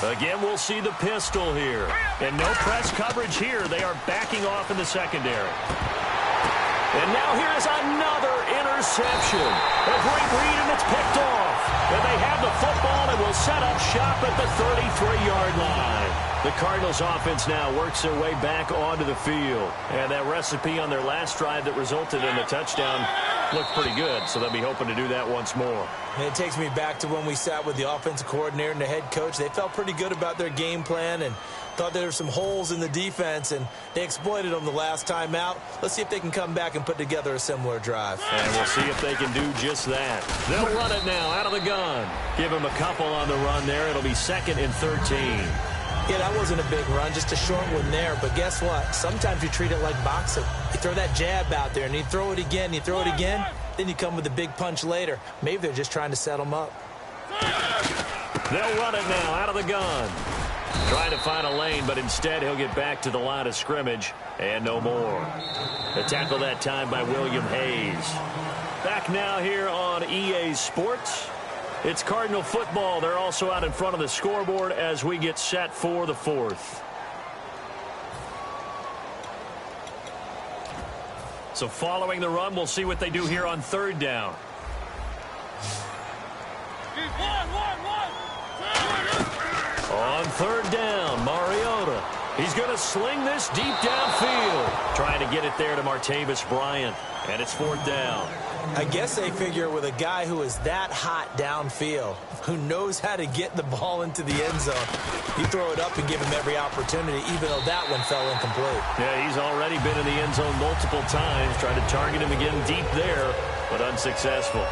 Again, we'll see the pistol here. And no press coverage here. They are backing off in the secondary. And now here's another interception. A great read, and it's picked off. And they have the football and will set up shop at the 33-yard line. The Cardinals offense now works their way back onto the field. And that recipe on their last drive that resulted in the touchdown looked pretty good, so they'll be hoping to do that once more. And it takes me back to when we sat with the offensive coordinator and the head coach. They felt pretty good about their game plan, and Thought there were some holes in the defense, and they exploited them the last time out. Let's see if they can come back and put together a similar drive. And we'll see if they can do just that. They'll run it now out of the gun. Give him a couple on the run there. It'll be 2nd and 13. Yeah, that wasn't a big run, just a short one there. But guess what? Sometimes you treat it like boxing. You throw that jab out there, and you throw it again, you throw it again, then you come with a big punch later. Maybe they're just trying to set them up. They'll run it now out of the gun. Trying to find a lane, but instead he'll get back to the line of scrimmage and no more. The tackle that time by William Hayes. Back now here on EA Sports. It's Cardinal football. They're also out in front of the scoreboard as we get set for the 4th. So following the run, we'll see what they do here on 3rd down. On 3rd down, Mariota. He's going to sling this deep downfield. Trying to get it there to Martavis Bryant. And it's 4th down. I guess they figure with a guy who is that hot downfield, who knows how to get the ball into the end zone, you throw it up and give him every opportunity, even though that one fell incomplete. Yeah, he's already been in the end zone multiple times, trying to target him again deep there, but unsuccessful.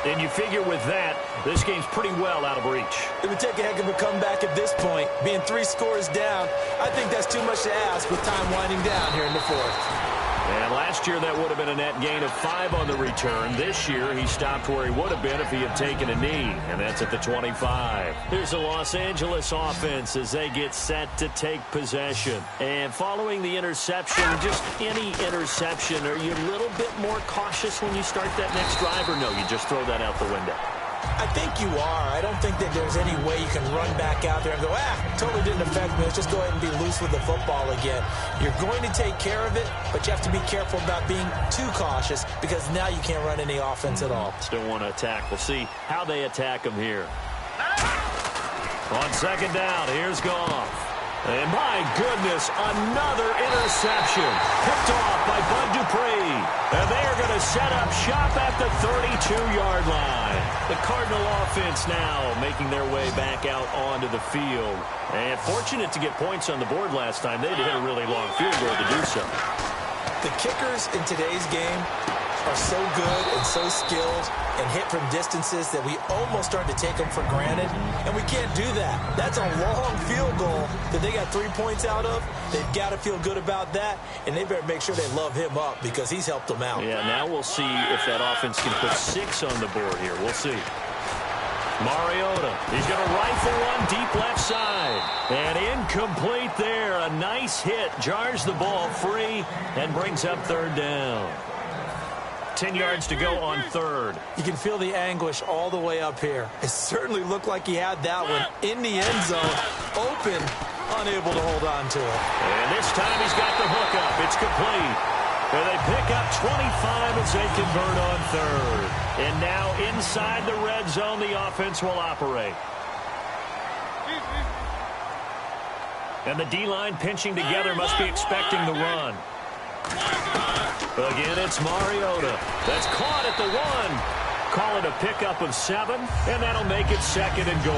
And you figure with that, this game's pretty well out of reach. It would take a heck of a comeback at this point. Being 3 scores down, I think that's too much to ask with time winding down here in the 4th. And last year, that would have been a net gain of 5 on the return. This year, he stopped where he would have been if he had taken a knee, and that's at the 25. Here's the Los Angeles offense as they get set to take possession. And following the interception, just any interception, are you a little bit more cautious when you start that next drive, or no, you just throw that out the window? I think you are. I don't think that there's any way you can run back out there and go, totally didn't affect me. Let's just go ahead and be loose with the football again. You're going to take care of it, but you have to be careful about being too cautious because now you can't run any offense at all. Still want to attack. We'll see how they attack him here. On 2nd down, here's Goff. And my goodness, another interception. Picked off by Bud Dupree. And they are going to set up shop at the 32-yard line. The Cardinal offense now making their way back out onto the field. And fortunate to get points on the board last time. They had to hit a really long field goal to do so. The kickers in today's game are so good and so skilled and hit from distances that we almost start to take them for granted, and we can't do that. That's a long field goal that they got 3 points out of. They've got to feel good about that, and they better make sure they love him up because he's helped them out. Yeah, now we'll see if that offense can put 6 on the board here. We'll see. Mariota, he's going to rifle one deep left side. And incomplete there. A nice hit. Jars the ball free and brings up 3rd down. 10 yards to go on 3rd. You can feel the anguish all the way up here. It certainly looked like he had that one in the end zone, open, unable to hold on to it. And this time he's got the hook up. It's complete. And they pick up 25 as they convert on 3rd. And now inside the red zone, the offense will operate. And the D-line pinching together must be expecting the run. Again, it's Mariota. That's caught at the 1. Call it a pickup of 7, and that'll make it 2nd and goal.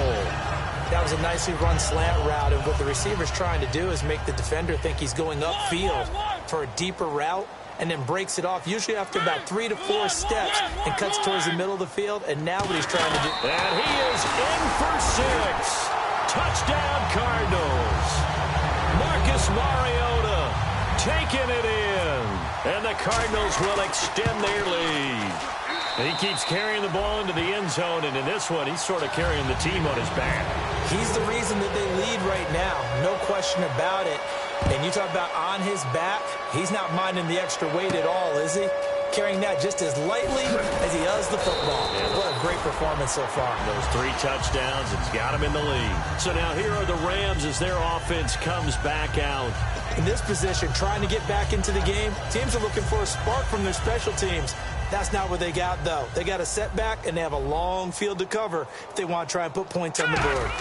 That was a nicely run slant route, and what the receiver's trying to do is make the defender think he's going upfield for a deeper route, and then breaks it off, usually after about 3 to 4 steps, and cuts towards the middle of the field, and now what he's trying to do. And he is in for 6. Touchdown, Cardinals. Marcus Mariota taking it in. And the Cardinals will extend their lead. And he keeps carrying the ball into the end zone, and in this one, he's sort of carrying the team on his back. He's the reason that they lead right now, no question about it. And you talk about on his back, he's not minding the extra weight at all, is he? Carrying that just as lightly as he does the football. Yeah, what a great performance so far. Those 3 touchdowns, it's got him in the lead. So now here are the Rams as their offense comes back out. In this position, trying to get back into the game, teams are looking for a spark from their special teams. That's not what they got, though. They got a setback, and they have a long field to cover if they want to try and put points on the board.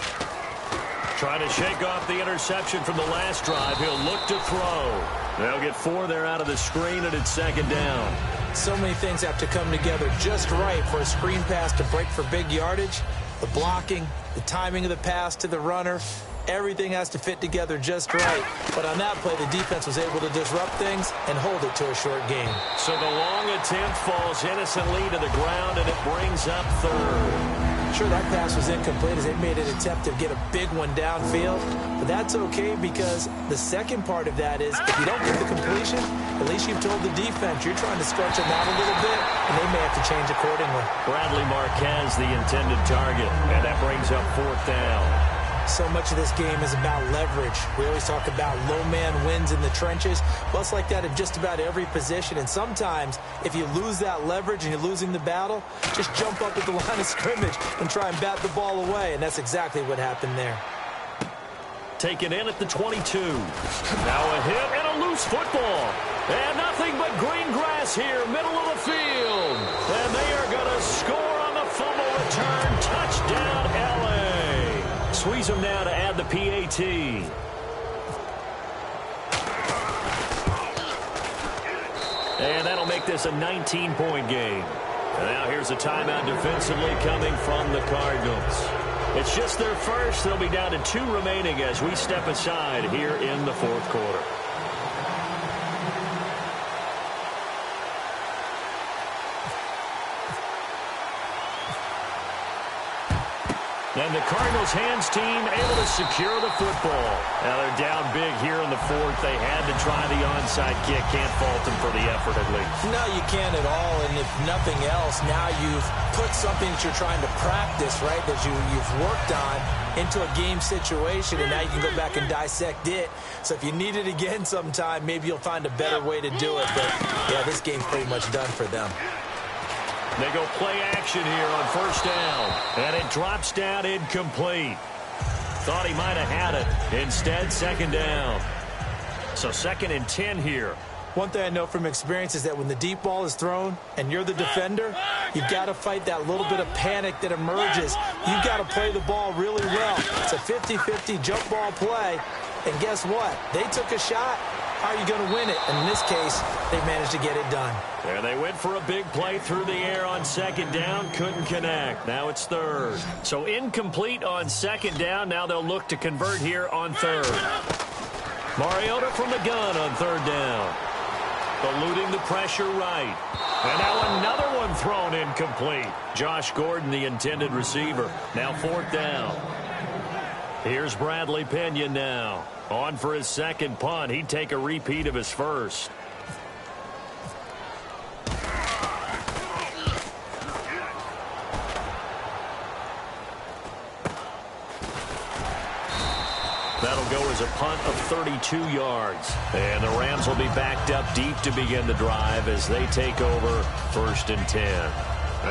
Trying to shake off the interception from the last drive. He'll look to throw. They'll get 4 there out of the screen, and it's 2nd down. So many things have to come together just right for a screen pass to break for big yardage. The blocking, the timing of the pass to the runner, Everything has to fit together just right. But on that play, the defense was able to disrupt things and hold it to a short game. So the long attempt falls innocently to the ground, and it brings up third. Sure, that pass was incomplete as they made an attempt to get a big one downfield. But that's okay because the second part of that is if you don't get the completion, at least you've told the defense you're trying to stretch them out a little bit, and they may have to change accordingly. Bradley Marquez, the intended target, and that brings up fourth down. So much of this game is about leverage. We always talk about low man wins in the trenches. Well, it's like that in just about every position. And sometimes, if you lose that leverage and you're losing the battle, just jump up at the line of scrimmage and try and bat the ball away. And that's exactly what happened there. Taken in at the 22. Now a hit and a loose football. And nothing but green grass here, middle of the field. And they are going to score on the fumble return. Touchdown, L.A. Squeeze them now to add the PAT. And that'll make this a 19-point game. And now here's a timeout defensively coming from the Cardinals. It's just their first. They'll be down to 2 remaining as we step aside here in the fourth quarter. And the Cardinals hands team able to secure the football. Now they're down big here in the fourth. They had to try the onside kick. Can't fault them for the effort at least. No, you can't at all. And if nothing else, now you've put something that you're trying to practice, right, that you've worked on into a game situation, and now you can go back and dissect it. So if you need it again sometime, maybe you'll find a better way to do it. But, yeah, this game's pretty much done for them. They go play action here on first down. And it drops down incomplete. Thought he might have had it. Instead, second down. So 2nd and 10 here. One thing I know from experience is that when the deep ball is thrown and you're the defender, you've got to fight that little bit of panic that emerges. You've got to play the ball really well. It's a 50-50 jump ball play. And guess what? They took a shot. How are you going to win it? And in this case, they managed to get it done. There they went for a big play through the air on second down. Couldn't connect. Now it's third. So incomplete on second down. Now they'll look to convert here on third. Mariota from the gun on third down. Eluding the pressure right. And now another one thrown incomplete. Josh Gordon, the intended receiver. Now fourth down. Here's Bradley Pinion now. On for his second punt. He'd take a repeat of his first. That'll go as a punt of 32 yards. And the Rams will be backed up deep to begin the drive as they take over 1st and 10.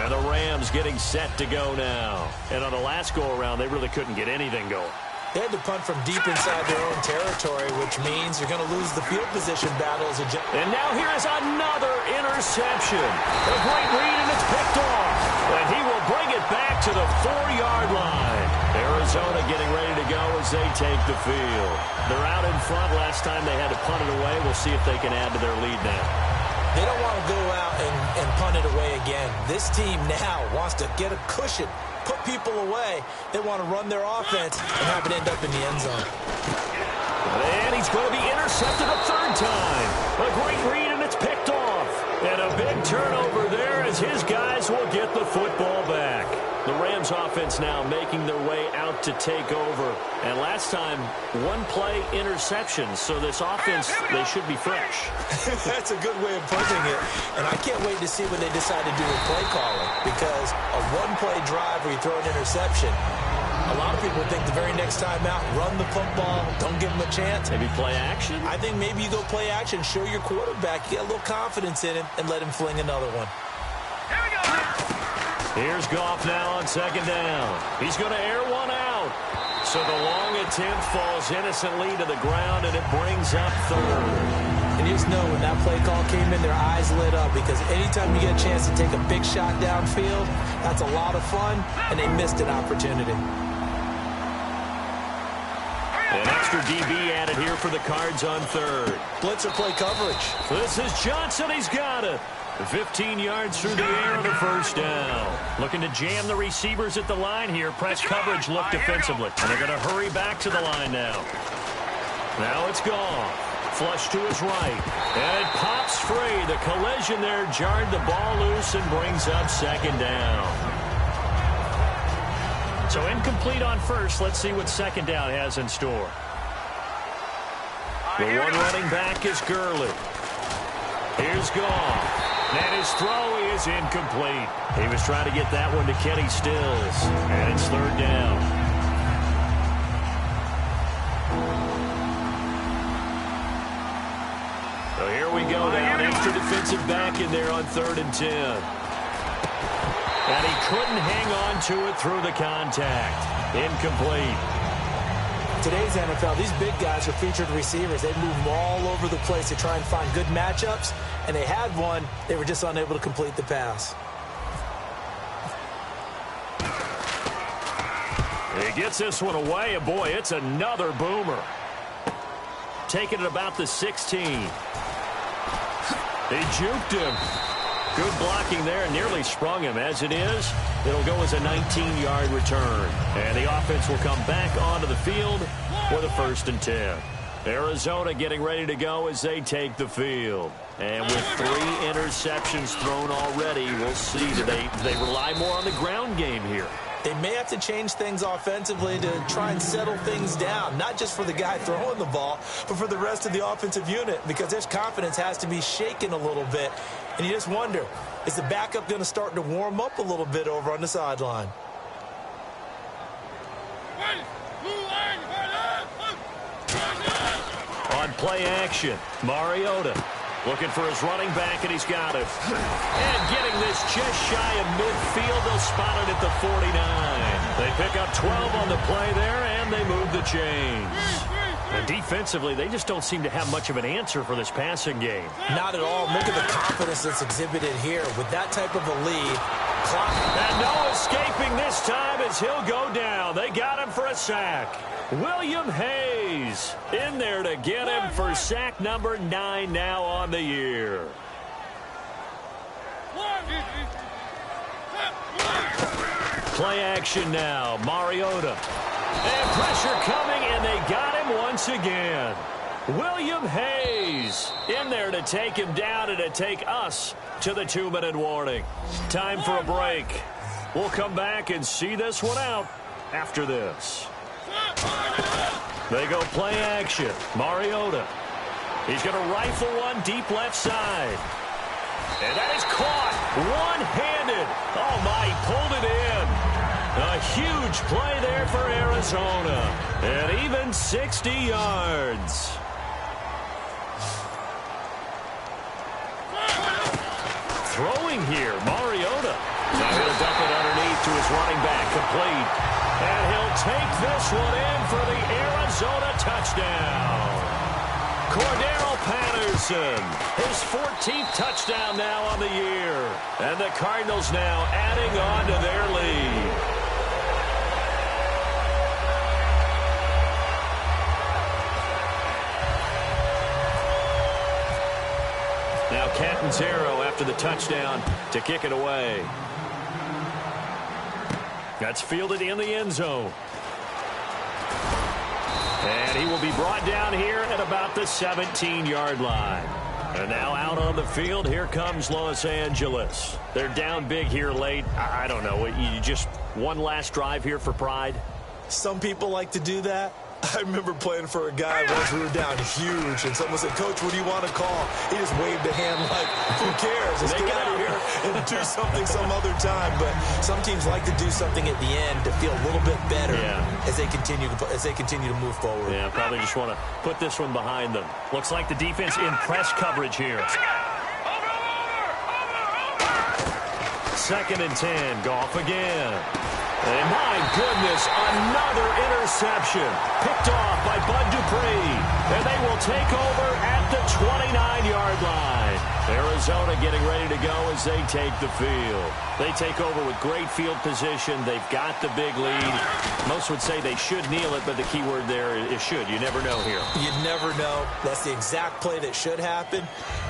And the Rams getting set to go now. And on the last go-around, they really couldn't get anything going. They had to punt from deep inside their own territory, which means you're going to lose the field position battle. And now here is another interception. A great read, and it's picked off. And he will bring it back to the 4-yard line. Arizona getting ready to go as they take the field. They're out in front. Last time they had to punt it away. We'll see if they can add to their lead now. They don't want to go out and punt it away again. This team now wants to get a cushion, put people away. They want to run their offense and have it end up in the end zone. And he's going to be intercepted a third time. A great read, and it's picked off. And a big turnover there as his guys will get the football back. The Rams offense now making their way out to take over. And last time, 1-play interception. So this offense, they should be fresh. That's a good way of putting it. And I can't wait to see what they decide to do with play calling. Because a 1-play drive where you throw an interception, a lot of people think the very next time out, run the football, don't give them a chance. Maybe play action? I think maybe you go play action, show your quarterback, get a little confidence in him, and let him fling another one. Here we go. Here's Goff now on second down. He's going to air one out. So the long attempt falls innocently to the ground, and it brings up third. And you just know when that play call came in, their eyes lit up because anytime you get a chance to take a big shot downfield, that's a lot of fun, and they missed an opportunity. An extra DB added here for the Cards on third. Blitzer play coverage. This is Johnson. He's got it. 15 yards through the air and a first down. Looking to jam the receivers at the line here. Press coverage look defensively. And they're going to hurry back to the line now. Now it's gone. Flush to his right. And it pops free. The collision there jarred the ball loose and brings up second down. So incomplete on first. Let's see what second down has in store. The one running back is Gurley. Here's Goff. And his throw is incomplete. He was trying to get that one to Kenny Stills. And it's third down. So here we go now. An extra defensive back in there on 3rd and 10. And he couldn't hang on to it through the contact. Incomplete. Today's NFL, these big guys are featured receivers. They move them all over the place to try and find good matchups, and they had one. They were just unable to complete the pass. He gets this one away, and boy, it's another boomer. Taking it about the 16. They juked him. Good blocking there, nearly sprung him. As it is, it'll go as a 19-yard return. And the offense will come back onto the field for the 1st and 10. Arizona getting ready to go as they take the field. And with 3 interceptions thrown already, we'll see. Do they rely more on the ground game here? They may have to change things offensively to try and settle things down, not just for the guy throwing the ball, but for the rest of the offensive unit, because their confidence has to be shaken a little bit. And you just wonder, is the backup going to start to warm up a little bit over on the sideline? On play action, Mariota looking for his running back, and he's got it. And getting this just shy of midfield, they'll spot it at the 49. They pick up 12 on the play there, and they move the chains. And defensively, they just don't seem to have much of an answer for this passing game. Not at all. Look at the confidence that's exhibited here. With that type of a lead, clock. And no escaping this time as he'll go down. They got him for a sack. William Hayes in there to get him for sack number 9 now on the year. Play action now. Mariota. And pressure coming, and they got him once again. William Hayes in there to take him down and to take us to the 2-minute warning. Time for a break. We'll come back and see this one out after this. They go play action. Mariota. He's going to rifle one deep left side. And that is caught one-handed. Oh, my, he pulled it in. A huge play there for Arizona. And even 60 yards. Throwing here, Mariota. Now he'll dump it underneath to his running back, complete. And he'll take this one in for the Arizona touchdown. Cordero Patterson, his 14th touchdown now on the year. And the Cardinals now adding on to their lead. Now Catanzaro after the touchdown to kick it away. That's fielded in the end zone. And he will be brought down here at about the 17-yard line. And now out on the field, here comes Los Angeles. They're down big here late. I don't know. You just one last drive here for pride? Some people like to do that. I remember playing for a guy once we were down huge, and someone said, "Coach, what do you want to call?" He just waved a hand like, who cares? Let's get out of here and do something some other time. But some teams like to do something at the end to feel a little bit better as they continue to move forward. Yeah, probably just want to put this one behind them. Looks like the defense in press coverage here. 2nd and 10. Goff again. And my goodness, another interception. Picked off by Bud Dupree. And they will take over at the 29-yard line. Arizona getting ready to go as they take the field. They take over with great field position. They've got the big lead. Most would say they should kneel it, but the key word there is should. You never know here. You never know. That's the exact play that should happen.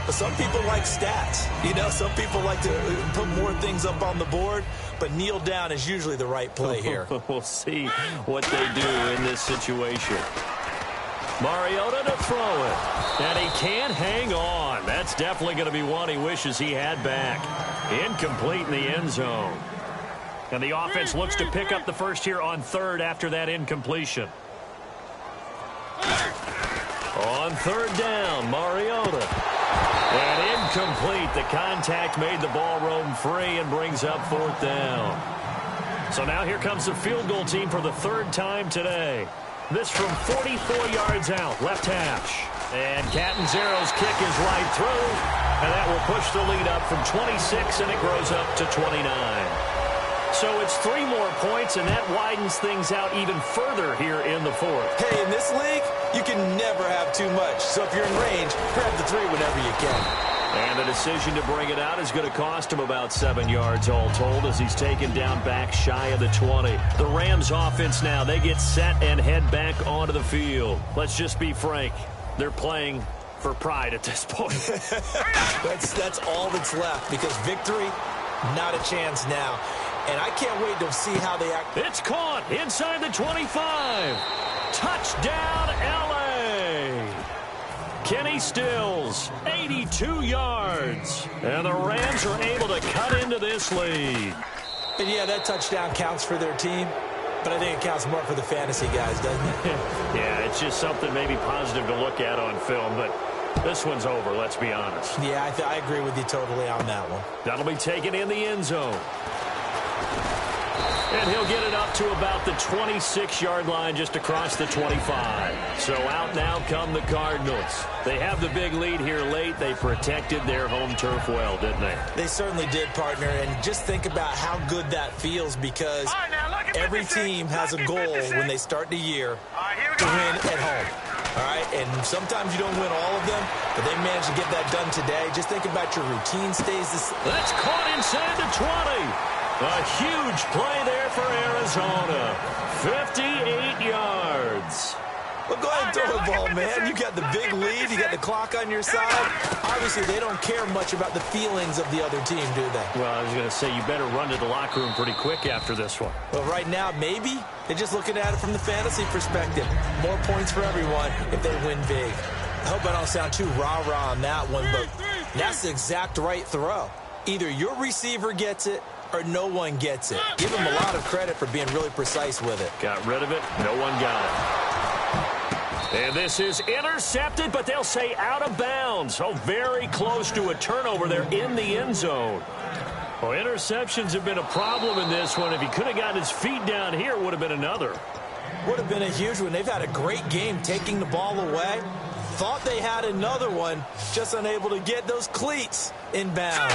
But some people like stats. You know, some people like to put more things up on the board, but kneel down is usually the right play here. We'll see what they do in this situation. Mariota to throw it. And he can't hang on. That's definitely going to be one he wishes he had back. Incomplete in the end zone. And the offense looks to pick up the first here on third after that incompletion. On third down, Mariota. And incomplete. The contact made the ball roam free and brings up fourth down. So now here comes the field goal team for the third time today. This from 44 yards out, left hash. And Catanzaro's kick is right through. And that will push the lead up from 26, and it grows up to 29. So it's 3 more points, and that widens things out even further here in the fourth. Hey, in this league, you can never have too much. So if you're in range, grab the 3 whenever you can. And the decision to bring it out is going to cost him about 7 yards all told as he's taken down back shy of the 20. The Rams offense now, they get set and head back onto the field. Let's just be frank. They're playing for pride at this point. That's all that's left because victory, not a chance now. And I can't wait to see how they act. It's caught inside the 25. Touchdown, L.A. Kenny Stills, 82 yards. And the Rams are able to cut into this lead. And yeah, that touchdown counts for their team, but I think it counts more for the fantasy guys, doesn't it? Yeah, it's just something maybe positive to look at on film, but this one's over, let's be honest. Yeah, I agree with you totally on that one. That'll be taken in the end zone. And he'll get it up to about the 26-yard line just across the 25. So out now come the Cardinals. They have the big lead here late. They protected their home turf well, didn't they? They certainly did, partner. And just think about how good that feels because every team has a goal when they start the year to win at home. All right, and sometimes you don't win all of them, but they managed to get that done today. Just think about your routine stays the same. That's caught inside the 20. A huge play there for Arizona. 58 yards. Well, go ahead and throw the ball, man. You got the big lead. You got the clock on your side. Obviously, they don't care much about the feelings of the other team, do they? Well, I was going to say, you better run to the locker room pretty quick after this one. Well, right now, maybe. They're just looking at it from the fantasy perspective. More points for everyone if they win big. I hope I don't sound too rah-rah on that one, but that's the exact right throw. Either your receiver gets it or no one gets it. Give him a lot of credit for being really precise with it. Got rid of it. No one got it. And this is intercepted, but they'll say out of bounds. So very close to a turnover there in the end zone. Well, interceptions have been a problem in this one. If he could have gotten his feet down here, it would have been another. Would have been a huge one. They've had a great game taking the ball away. Thought they had another one, just unable to get those cleats in bounds.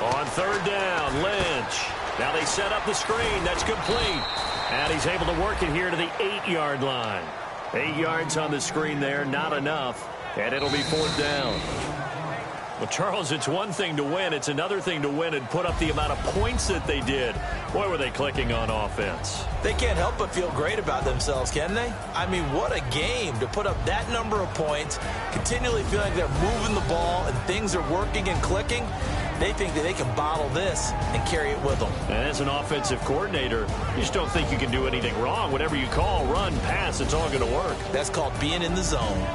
On third down, Lynch. Now they set up the screen. That's complete. And he's able to work it here to the 8-yard line. 8 yards on the screen there, not enough. And it'll be fourth down. Well, Charles, it's one thing to win. It's another thing to win and put up the amount of points that they did. Boy, were they clicking on offense. They can't help but feel great about themselves, can they? I mean, what a game to put up that number of points, continually feeling like they're moving the ball and things are working and clicking. They think that they can bottle this and carry it with them. And as an offensive coordinator, you just don't think you can do anything wrong. Whatever you call, run, pass, it's all going to work. That's called being in the zone.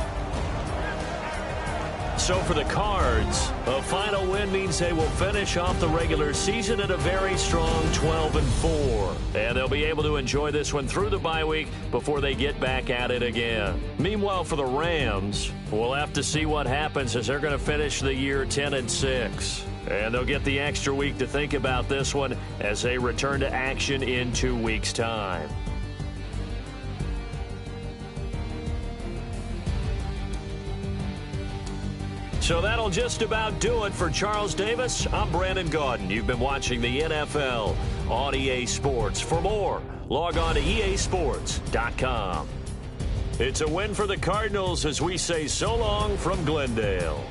So for the Cards, a final win means they will finish off the regular season at a very strong 12-4. And they'll be able to enjoy this one through the bye week before they get back at it again. Meanwhile, for the Rams, we'll have to see what happens as they're going to finish the year 10-6. And they'll get the extra week to think about this one as they return to action in 2 weeks' time. So that'll just about do it for Charles Davis. I'm Brandon Gaudin. You've been watching the NFL on EA Sports. For more, log on to easports.com. It's a win for the Cardinals as we say so long from Glendale.